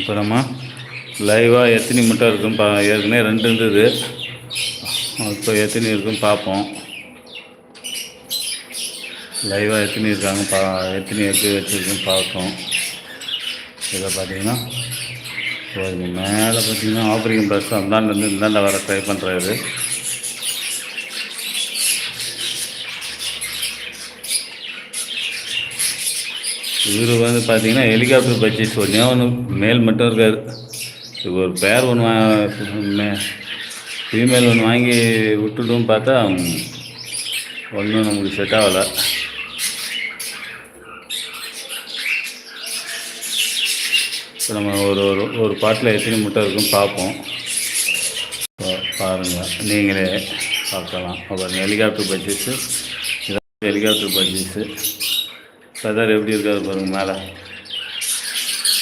இப்போ நம்ம லைவாக எத்தனை முட்டை இருக்குன்னு ஏற்கனவே 2 இருந்தது. இப்போ எத்தனை இருக்குன்னு பார்ப்போம். லைவாக எத்தனை இருக்காங்க எத்தனை எக்கு வச்சுருக்குன்னு பார்ப்போம். இதை பார்த்தீங்கன்னா மேலே பார்த்தீங்கன்னா ஆப்ரிகன் ப்ளஸ் அந்தாண்டேருந்து இந்தாண்ட வர ட்ரை பண்ணுறாரு. இவர் வந்து பார்த்தீங்கன்னா ஹெலிகாப்டர் பர்ச்சேஸ் ஒன்று மேல் மட்டும் இருக்கார். இது ஒரு பேர் ஒன்று ஃபீமேல் ஒன்று வாங்கி விட்டுட்டும் பார்த்தா ஒன்றும் நமக்கு செட் ஆகலை. இப்போ நம்ம ஒரு பாட்டில் எத்தனை முட்டை இருக்குன்னு பார்ப்போம். பாருங்கள், நீங்களே பார்க்கலாம். அப்புறம் ஹெலிகாப்டர் பர்ச்சேஸு, இதான் ஹெலிகாப்டர் பர்ச்சேஸு. ஃபெதர் எப்படி இருக்காது பாருங்கள் மேலே.